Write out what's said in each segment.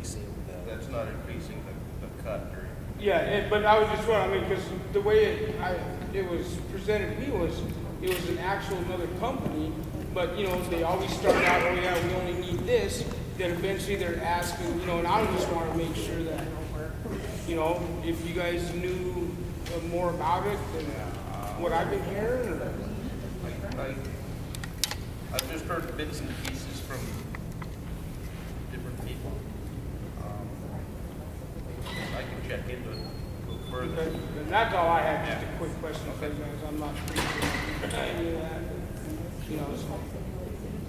increasing the. That's not increasing the cut, or Yeah, but I was just wondering, I mean, because the way it was presented to me was, it was an actual another company, but, you know, they always start out, oh yeah, we only need this, then eventually they're asking, you know, and I just want to make sure that, you know, if you guys knew more about it than what I've been hearing, or? I've just heard bits and pieces from different people. I can check into it a little further. And that's all I had, just a quick question, because I'm not pretty sure any of that, you know, so.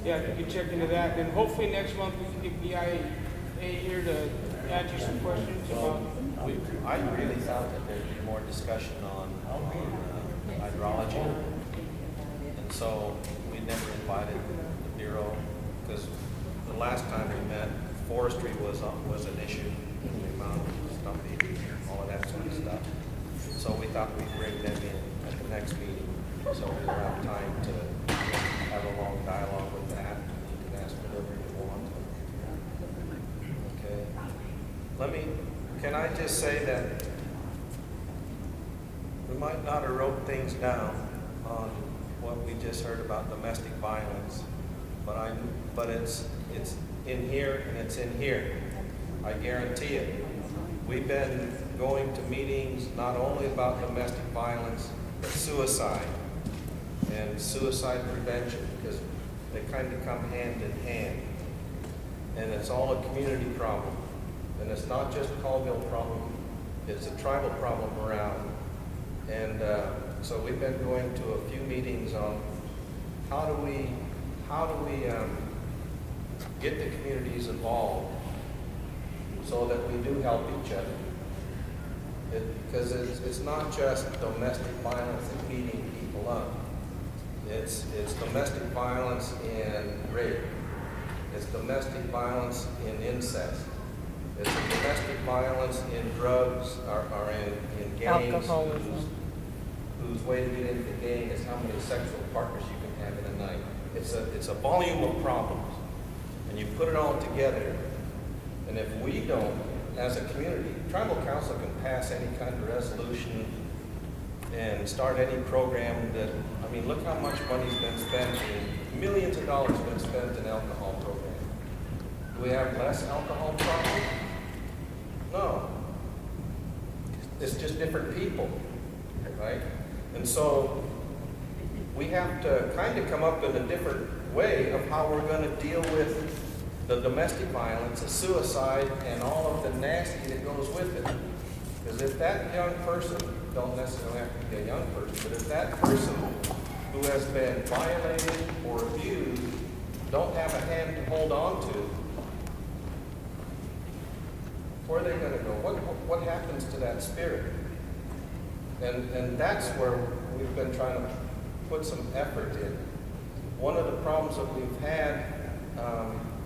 Yeah, if you could check into that, and hopefully next month we can get BIA here to answer some questions about. I really thought that there'd be more discussion on hydrology. And so we never invited the Bureau, because the last time we met, forestry was an issue, the amount of stumpage, all of that sort of stuff. So we thought we'd bring them in at the next meeting, so we'll have time to have a long dialogue with that. You can ask whatever you want. Okay. Can I just say that we might not have wrote things down on what we just heard about domestic violence, but it's in here and it's in here. I guarantee it. We've been going to meetings not only about domestic violence, but suicide and suicide prevention, because they kind of come hand in hand. And it's all a community problem. And it's not just a Colville problem, it's a tribal problem around. And so we've been going to a few meetings on how do we get the communities involved so that we do help each other. Because it's not just domestic violence and beating people up. It's domestic violence in rape. It's domestic violence in incest. It's domestic violence in drugs or in gangs. Alcoholism. Whose way to get into the gang is how many sexual partners you can have in a night. It's a volume of problems. And you put it all together, and if we don't, as a community, tribal council can pass any kind of resolution and start any program that, I mean, look how much money's been spent, millions of dollars been spent in alcohol programs. Do we have less alcohol problems? No. It's just different people, right? And so we have to kind of come up with a different way of how we're going to deal with the domestic violence, the suicide, and all of the nasty that goes with it. Because if that young person, don't necessarily have to be a young person, but if that person who has been violated or abused don't have a hand to hold on to, where are they going to go? What happens to that spirit? And that's where we've been trying to put some effort in. One of the problems that we've had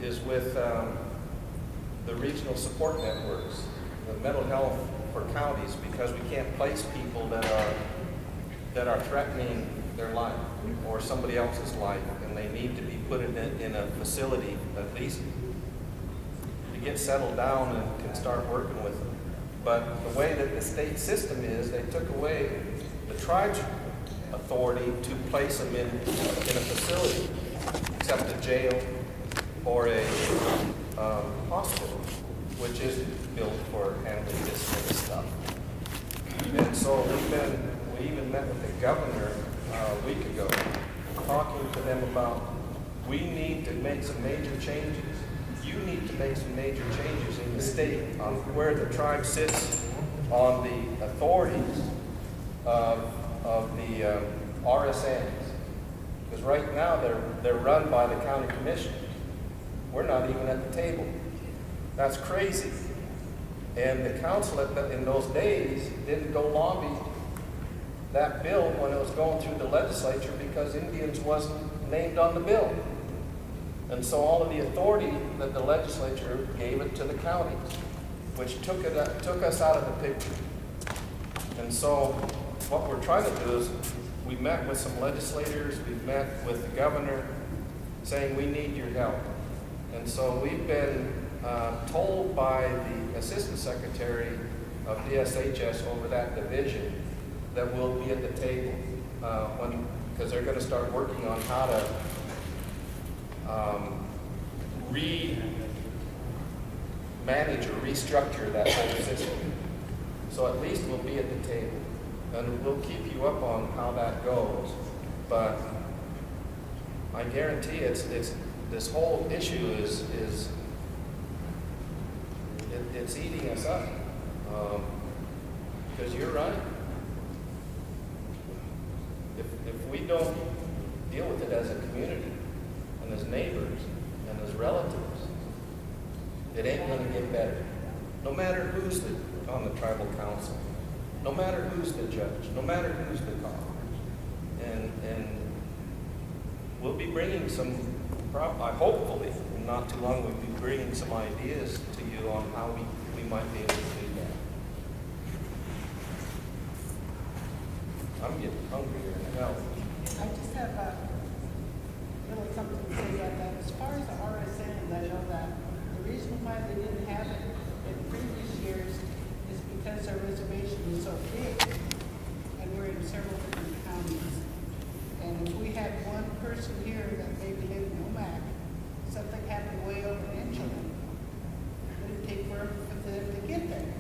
is with the regional support networks, the mental health for counties, because we can't place people that are threatening their life or somebody else's life, and they need to be put in a facility at least to get settled down and can start working with them. But the way that the state system is, they took away the tribe's authority to place them in a facility, except a jail or a hospital, which is built for handling this kind of stuff. And so we even met with the governor a week ago, talking to them about, we need to make some major changes. You need to make some major changes in the state on where the tribe sits on the authorities of the RSNs. Because right now they're run by the county commission. We're not even at the table. That's crazy. And the council in those days didn't go lobby that bill when it was going through the legislature because Indians wasn't named on the bill. And so all of the authority that the legislature gave it to the counties, which took us out of the picture. And so what we're trying to do is, we met with some legislators, we've met with the governor, saying we need your help. And so we've been told by the Assistant Secretary of DSHS over that division that we'll be at the table because they're going to start working on how to manage or restructure that whole system. So at least we'll be at the table, and we'll keep you up on how that goes. But I guarantee it's this whole issue is it's eating us up. Because you're right. If we don't deal with it as a community and as neighbors and as relatives, it ain't going to get better. No matter who's on the tribal council, no matter who's the judge, no matter who's the cop. And we'll be bringing some, hopefully, in not too long, we'll be bringing some ideas to you on how we might be able to do that. I'm getting hungrier now. I just have a little something to say about that. As far as the RSNs, I know that the reason why they didn't have it in previous years is because our reservation is so big, and we're in several different counties. And if we had one person here that maybe lived in Omak, something happened way over in Inchland, it would take forever for them to get there.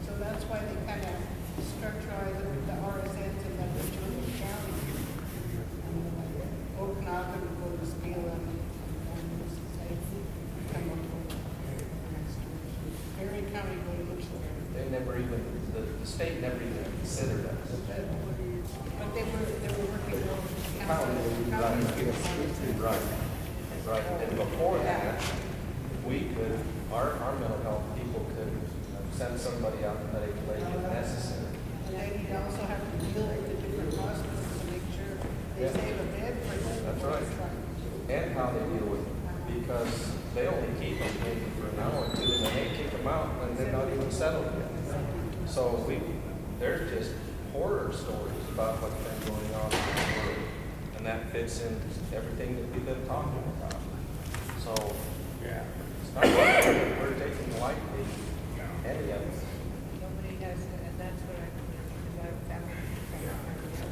So that's why they kind of structurized the RSNs in that particular county. Okanagan would go to Speel and come up with Perry County go to Inchland. They never even, the state never even considered us. But they were working on Right. Right. And before that, we could, our mental health people could send somebody out to medicate if necessary. And then you also have to deal with the different hospitals to make sure they save a bed for them. That's right. And how they deal with it. Because they only keep them maybe for an hour or two, and then they kick them out, and they're not even settled yet. So there's just horror stories about what's been going on in the world. And that fits in everything that we've been talking about. So, yeah, it's not like we're taking lightly any of it. Nobody has, and that's what I, because I've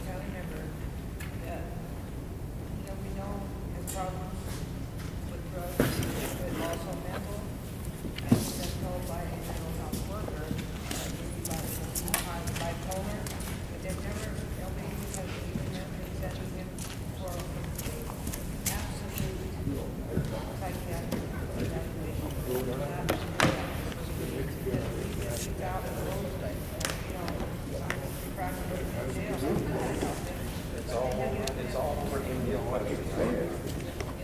family member, that, we know his problems with drugs, but also mental, and he's been told by a mental health worker, he's bipolar, but they've never, nobody has even sending him for absolute psychiatric evaluation. It's all over India.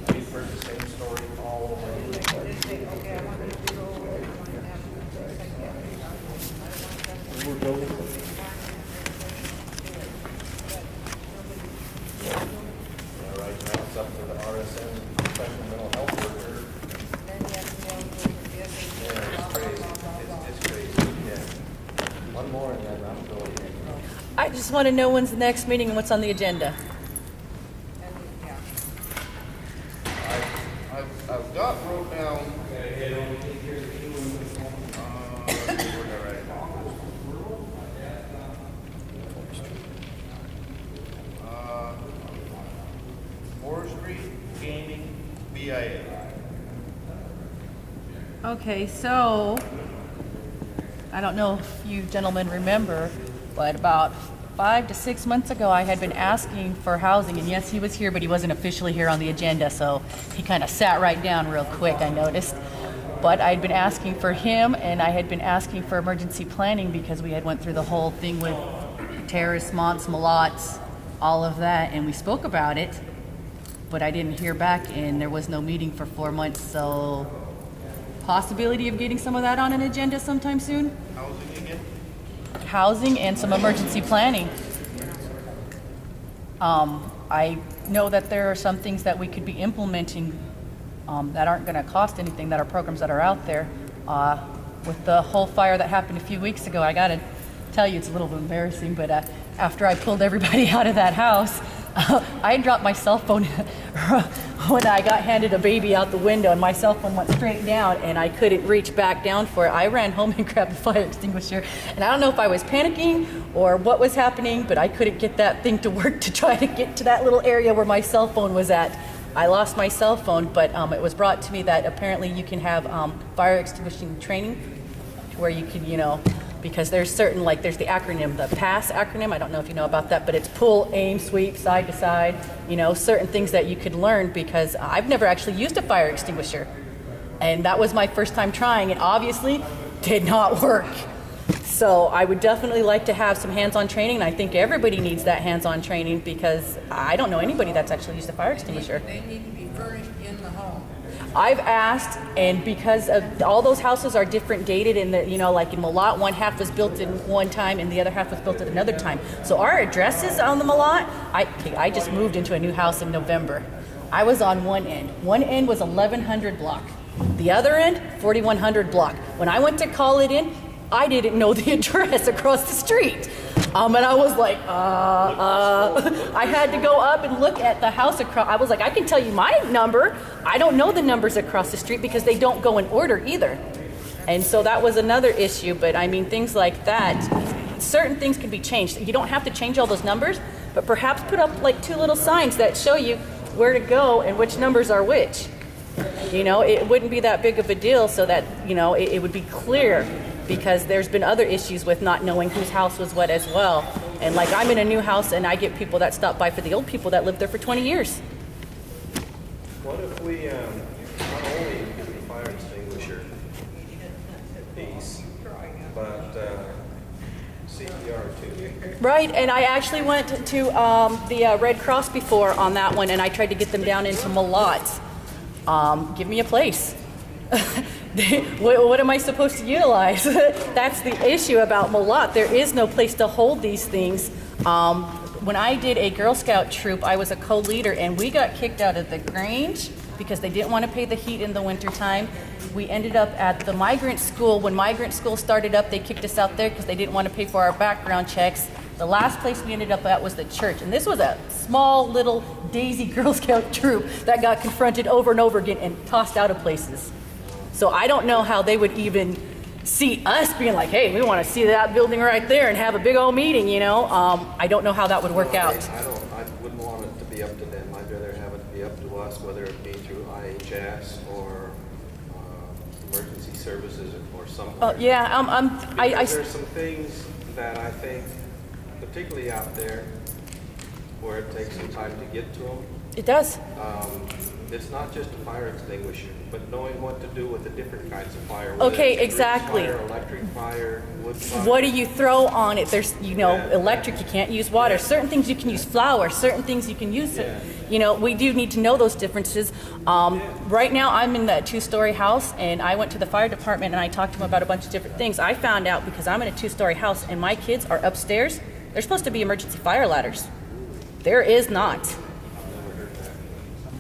We've heard the same story all over India. Yeah, right now it's up to the RSN, professional mental health worker. Yeah, it's crazy. It's crazy. Yeah. One more and then I'm going. I just want to know when's the next meeting and what's on the agenda. I've got wrote down. Forestry, gaming, BIA. Okay, so I don't know if you gentlemen remember, but about 5 to 6 months ago, I had been asking for housing, and yes, he was here, but he wasn't officially here on the agenda, so he kind of sat right down real quick, I noticed. But I'd been asking for him, and I had been asking for emergency planning because we had went through the whole thing with terrorists, monts, malots, all of that, and we spoke about it, but I didn't hear back, and there was no meeting for 4 months, so possibility of getting some of that on an agenda sometime soon? Housing again? Housing and some emergency planning. I know that there are some things that we could be implementing that aren't going to cost anything, that are programs that are out there. With the whole fire that happened a few weeks ago, I got to tell you, it's a little bit embarrassing, but after I pulled everybody out of that house, I dropped my cell phone when I got handed a baby out the window and my cell phone went straight down and I couldn't reach back down for it, I ran home and grabbed the fire extinguisher. And I don't know if I was panicking or what was happening, but I couldn't get that thing to work to try to get to that little area where my cell phone was at. I lost my cell phone, but it was brought to me that apparently you can have fire extinguishing training where you can, because there's certain, like there's the acronym, the PASS acronym, I don't know if you know about that, but it's pull, aim, sweep, side to side, certain things that you could learn, because I've never actually used a fire extinguisher. And that was my first time trying, and obviously did not work. So I would definitely like to have some hands-on training, and I think everybody needs that hands-on training, because I don't know anybody that's actually used a fire extinguisher. They need to be furnished in the home. I've asked, and because of all those houses are different dated, and like in Malott, one half was built in one time and the other half was built at another time. So our addresses on the Malott, I just moved into a new house in November. I was on one end. One end was 1100 block. The other end, 4100 block. When I went to call it in, I didn't know the address across the street. And I was like, I had to go up and look at the house across. I was like, I can tell you my number. I don't know the numbers across the street because they don't go in order either. And so that was another issue. But I mean, things like that, certain things can be changed. You don't have to change all those numbers, but perhaps put up like 2 little signs that show you where to go and which numbers are which. It wouldn't be that big of a deal, so that, it would be clear. Because there's been other issues with not knowing whose house was what as well. And like I'm in a new house and I get people that stop by for the old people that lived there for 20 years. What if we not only get the fire extinguisher piece, but CPR too? Right, and I actually went to the Red Cross before on that one, and I tried to get them down into Malott. Give me a place. What am I supposed to utilize? That's the issue about Malott. There is no place to hold these things. When I did a Girl Scout troop, I was a co-leader, and we got kicked out of the Grange because they didn't want to pay the heat in the wintertime. We ended up at the migrant school. When migrant school started up, they kicked us out there because they didn't want to pay for our background checks. The last place we ended up at was the church, and this was a small little Daisy Girl Scout troop that got confronted over and over again and tossed out of places. So I don't know how they would even see us being like, hey, we want to see that building right there and have a big old meeting, I don't know how that would work out. I wouldn't want it to be up to them. I'd rather have it be up to us, whether it be through IHS or emergency services or somewhere. There's some things that I think, particularly out there, where it takes some time to get to them. It does. It's not just a fire extinguisher, but knowing what to do with the different kinds of fire. Okay, whether it's exactly. Fire, electric fire, wood fire. What do you throw on it? There's, electric, you can't use water. Certain things you can use flour, certain things you can use. We do need to know those differences. Right now I'm in the 2-story house, and I went to the fire department and I talked to them about a bunch of different things. I found out because I'm in a 2-story house and my kids are upstairs, there's supposed to be emergency fire ladders. There is not.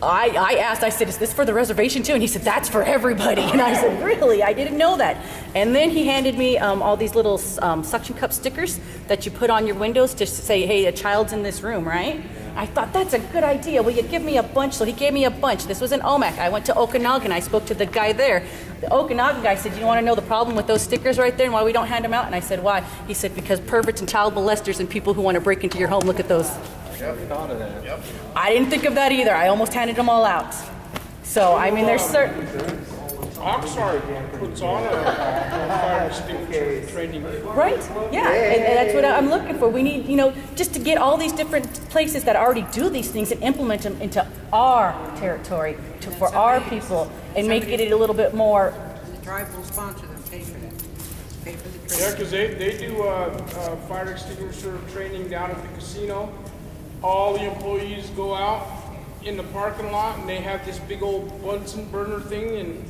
I asked, I said, is this for the reservation too? And he said, that's for everybody. And I said, really? I didn't know that. And then he handed me all these little suction cup stickers that you put on your windows to say, hey, a child's in this room, right? I thought, that's a good idea. Will you give me a bunch? So he gave me a bunch. This was in Omak. I went to Okanagan. I spoke to the guy there. The Okanagan guy said, you want to know the problem with those stickers right there and why we don't hand them out? And I said, why? He said, because perverts and child molesters and people who want to break into your home look at those. Yep. I didn't think of that either. I almost handed them all out. So, I mean, there's certain... Oxnard puts on a fire extinguisher training. Right? Yeah, and that's what I'm looking for. We need, just to get all these different places that already do these things and implement them into our territory, for our people, and make it a little bit more... The tribe will sponsor them, pay for that. Pay for the Yeah, training. because they do fire extinguisher training down at the casino. All the employees go out in the parking lot and they have this big old Bunsen burner thing, and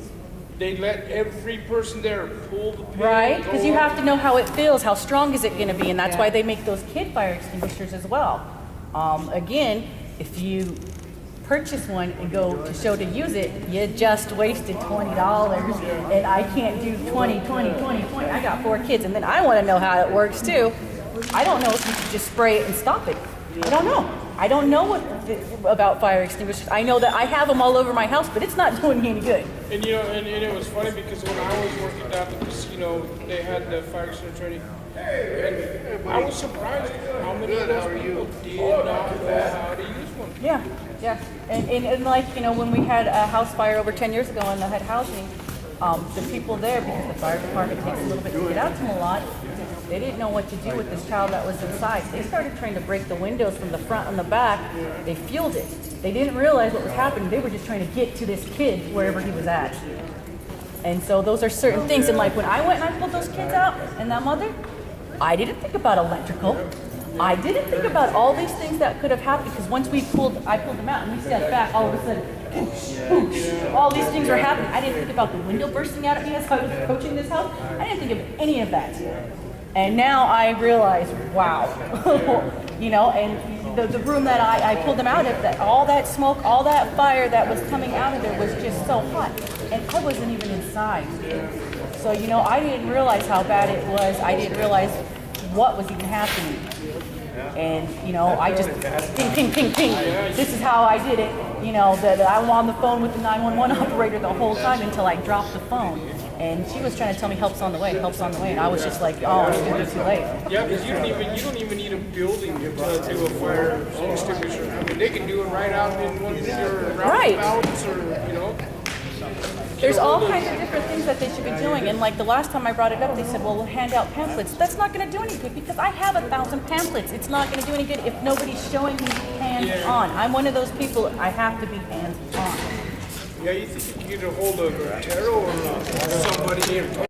they let every person there pull the pin. Right, because you have to know how it feels, how strong is it going to be, and that's why they make those kid fire extinguishers as well. Again, if you purchase one and go to show to use it, you just wasted $20, and I can't do 20. I got 4 kids, and then I want to know how it works too. I don't know if you could just spray it and stop it. I don't know. I don't know about fire extinguishers. I know that I have them all over my house, but it's not doing me any good. And you know, and it was funny because when I was working down at the casino, they had the fire extinguisher training. And I was surprised how many of those people did not know how to use one. Yeah, yeah. And like, you know, when we had a house fire over 10 years ago in the HUD housing, the people there, because the fire department takes a little bit to get out to them a lot, they didn't know what to do with this child that was inside. They started trying to break the windows from the front and the back. They fueled it. They didn't realize what was happening. They were just trying to get to this kid wherever he was at. And so those are certain things. And like when I went and I pulled those kids out and that mother, I didn't think about electrical. I didn't think about all these things that could have happened because once I pulled them out and we stepped back, all of a sudden, poof, poof, all these things were happening. I didn't think about the window bursting out at me as I was approaching this house. I didn't think of any of that. And now I realize, wow, you know, and the room that I pulled them out of, that all that smoke, all that fire that was coming out of there was just so hot. And I wasn't even inside. So, you know, I didn't realize how bad it was. I didn't realize what was even happening. And, you know, I just ping, ping, ping, ping. This is how I did it. You know, that I'm on the phone with the 911 operator the whole time until I dropped the phone. And she was trying to tell me help's on the way, help's on the way. And I was just like, oh, it's gonna be too late. Yeah, because you don't even need a building to do a fire extinguisher. I mean, they can do it right out in one of your roundabouts or, you know. There's all kinds of different things that they should be doing. And like the last time I brought it up, they said, well, we'll hand out pamphlets. That's not going to do any good because I have 1,000 pamphlets. It's not going to do any good if nobody's showing me hands-on. I'm one of those people, I have to be hands-on. Yeah, you think you can get a hold of Taro or somebody